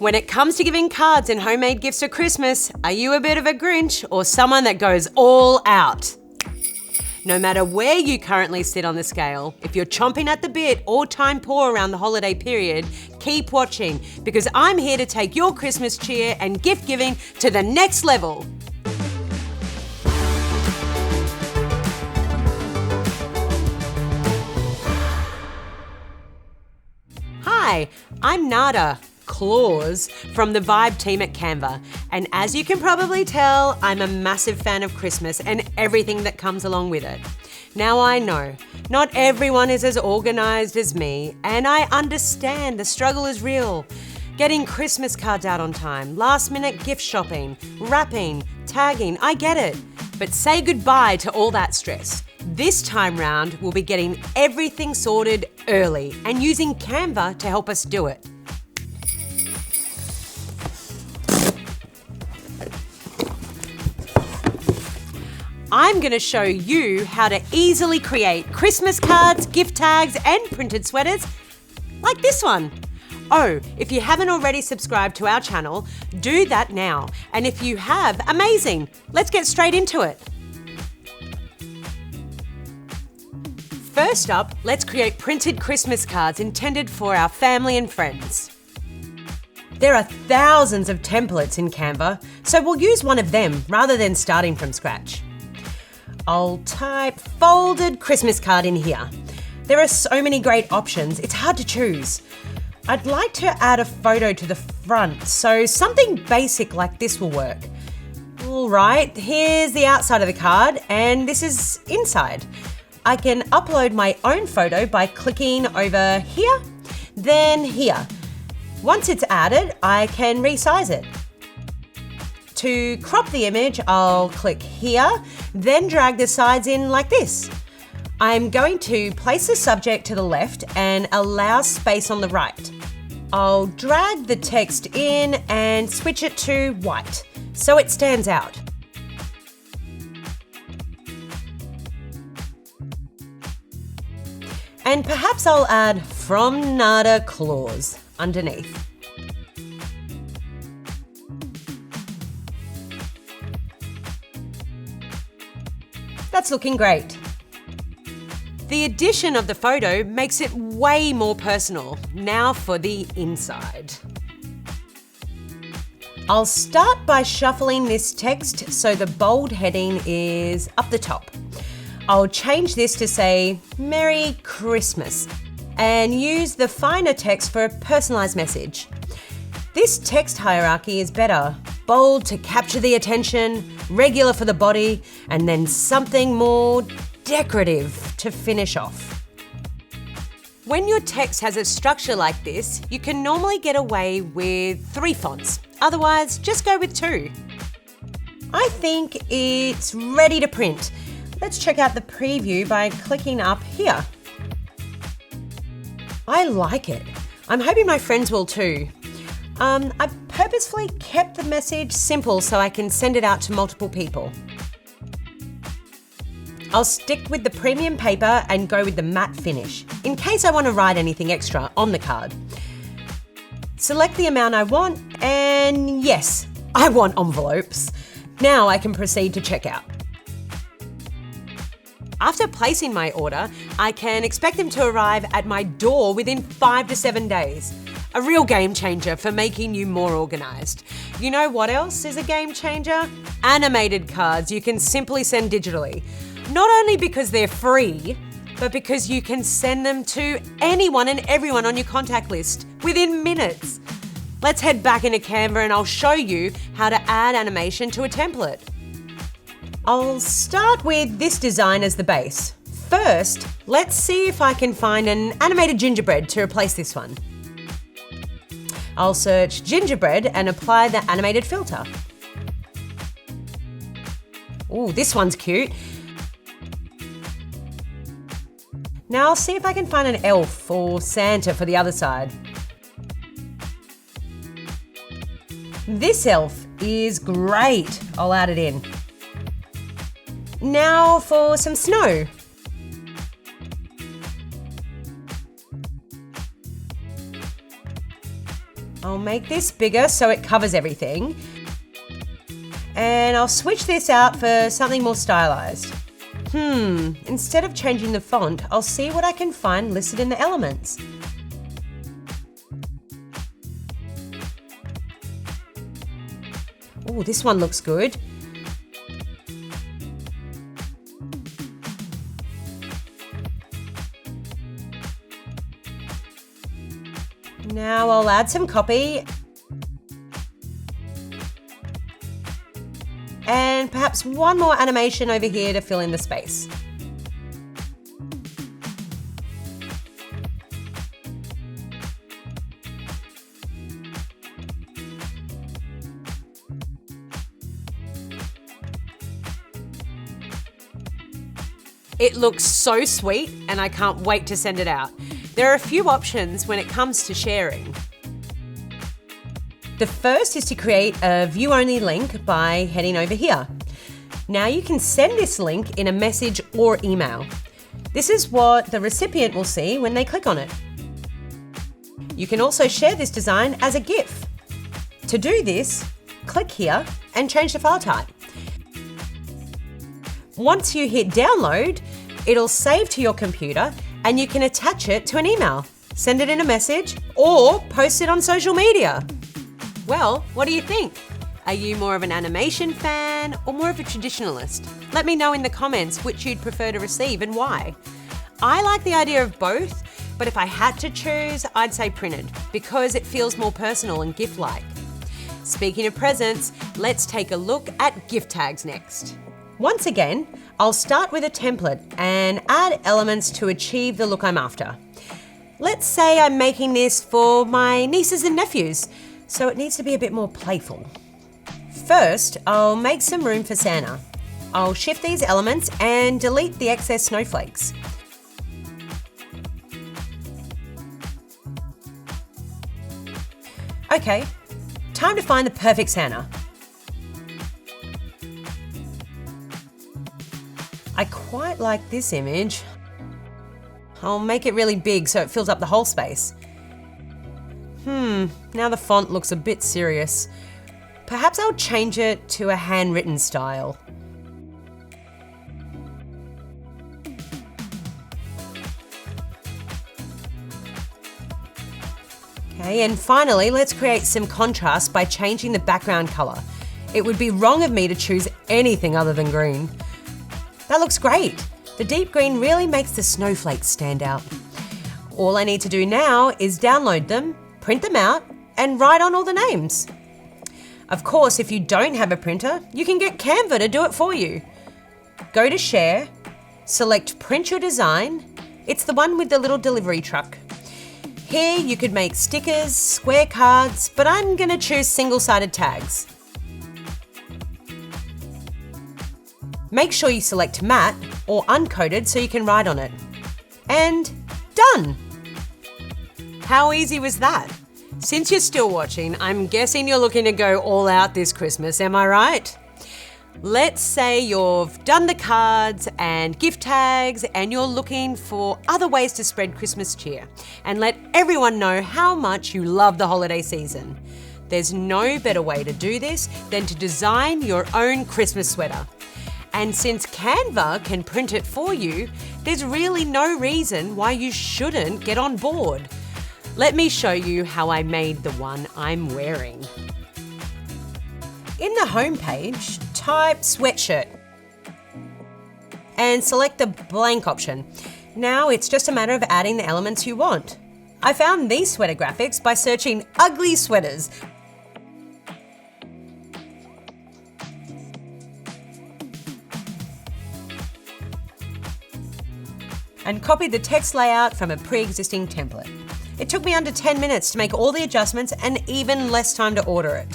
When it comes to giving cards and homemade gifts for Christmas, are you a bit of a Grinch or someone that goes all out? No matter where you currently sit on the scale, if you're chomping at the bit or time poor around the holiday period, keep watching because I'm here to take your Christmas cheer and gift giving to the next level. Hi, I'm Nada Claus from the Vibe team at Canva, and as you can probably tell, I'm a massive fan of Christmas and everything that comes along with it. Now I know, not everyone is as organised as me, and I understand the struggle is real. Getting Christmas cards out on time, last minute gift shopping, wrapping, tagging, I get it. But say goodbye to all that stress. This time round, we'll be getting everything sorted early and using Canva to help us do it. I'm going to show you how to easily create Christmas cards, gift tags, and printed sweaters like this one. Oh, if you haven't already subscribed to our channel, do that now. And if you have, amazing. Let's get straight into it. First up, let's create printed Christmas cards intended for our family and friends. There are thousands of templates in Canva, so we'll use one of them rather than starting from scratch. I'll type folded Christmas card in here. There are so many great options, it's hard to choose. I'd like to add a photo to the front, so something basic like this will work. All right, here's the outside of the card, and this is inside. I can upload my own photo by clicking over here, then here. Once it's added, I can resize it. To crop the image, I'll click here, then drag the sides in like this. I'm going to place the subject to the left and allow space on the right. I'll drag the text in and switch it to white, so it stands out. And perhaps I'll add "From Nada Claus" underneath. That's looking great. The addition of the photo makes it way more personal. Now for the inside. I'll start by shuffling this text so the bold heading is up the top. I'll change this to say "Merry Christmas" and use the finer text for a personalised message. This text hierarchy is better. Bold to capture the attention, regular for the body, and then something more decorative to finish off. When your text has a structure like this, you can normally get away with 3 fonts. Otherwise, just go with 2. I think it's ready to print. Let's check out the preview by clicking up here. I like it. I'm hoping my friends will too. I've purposefully kept the message simple so I can send it out to multiple people. I'll stick with the premium paper and go with the matte finish, in case I want to write anything extra on the card. Select the amount I want, and yes, I want envelopes. Now I can proceed to checkout. After placing my order, I can expect them to arrive at my door within 5 to 7 days. A real game changer for making you more organised. You know what else is a game changer? Animated cards you can simply send digitally. Not only because they're free, but because you can send them to anyone and everyone on your contact list within minutes. Let's head back into Canva and I'll show you how to add animation to a template. I'll start with this design as the base. First, let's see if I can find an animated gingerbread to replace this one. I'll search gingerbread and apply the animated filter. Ooh, this one's cute. Now I'll see if I can find an elf or Santa for the other side. This elf is great. I'll add it in. Now for some snow. I'll make this bigger so it covers everything. And I'll switch this out for something more stylized. Instead of changing the font, I'll see what I can find listed in the elements. Oh, this one looks good. Now I'll add some copy. And perhaps one more animation over here to fill in the space. It looks so sweet and I can't wait to send it out. There are a few options when it comes to sharing. The first is to create a view-only link by heading over here. Now you can send this link in a message or email. This is what the recipient will see when they click on it. You can also share this design as a GIF. To do this, click here and change the file type. Once you hit download, it'll save to your computer and you can attach it to an email, send it in a message, or post it on social media. Well, what do you think? Are you more of an animation fan or more of a traditionalist? Let me know in the comments which you'd prefer to receive and why. I like the idea of both, but if I had to choose, I'd say printed because it feels more personal and gift-like. Speaking of presents, let's take a look at gift tags next. Once again, I'll start with a template and add elements to achieve the look I'm after. Let's say I'm making this for my nieces and nephews, so it needs to be a bit more playful. First, I'll make some room for Santa. I'll shift these elements and delete the excess snowflakes. Okay, time to find the perfect Santa. I quite like this image. I'll make it really big so it fills up the whole space. Now the font looks a bit serious. Perhaps I'll change it to a handwritten style. Okay, and finally, let's create some contrast by changing the background color. It would be wrong of me to choose anything other than green. That looks great. The deep green really makes the snowflakes stand out. All I need to do now is download them, print them out, and write on all the names. Of course, if you don't have a printer, you can get Canva to do it for you. Go to Share, select Print Your Design. It's the one with the little delivery truck. Here you could make stickers, square cards, but I'm gonna choose single-sided tags. Make sure you select matte or uncoated so you can write on it. And done! How easy was that? Since you're still watching, I'm guessing you're looking to go all out this Christmas, am I right? Let's say you've done the cards and gift tags and you're looking for other ways to spread Christmas cheer and let everyone know how much you love the holiday season. There's no better way to do this than to design your own Christmas sweater. And since Canva can print it for you, there's really no reason why you shouldn't get on board. Let me show you how I made the one I'm wearing. In the home page, type sweatshirt and select the blank option. Now it's just a matter of adding the elements you want. I found these sweater graphics by searching ugly sweaters. And copied the text layout from a pre-existing template. It took me under 10 minutes to make all the adjustments and even less time to order it.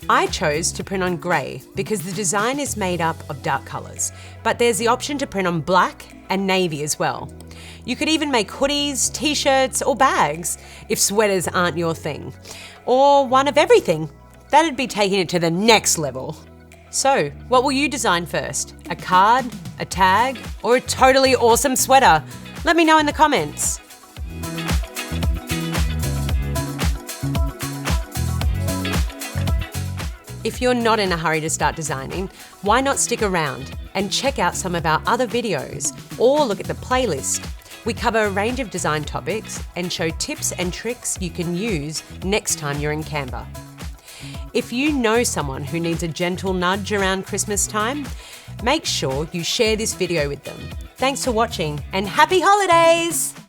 I chose to print on grey because the design is made up of dark colours, but there's the option to print on black and navy as well. You could even make hoodies, t-shirts or bags if sweaters aren't your thing. Or one of everything. That'd be taking it to the next level. So, what will you design first? A card, a tag, or a totally awesome sweater? Let me know in the comments. If you're not in a hurry to start designing, why not stick around and check out some of our other videos or look at the playlist. We cover a range of design topics and show tips and tricks you can use next time you're in Canva. If you know someone who needs a gentle nudge around Christmas time, make sure you share this video with them. Thanks for watching and happy holidays!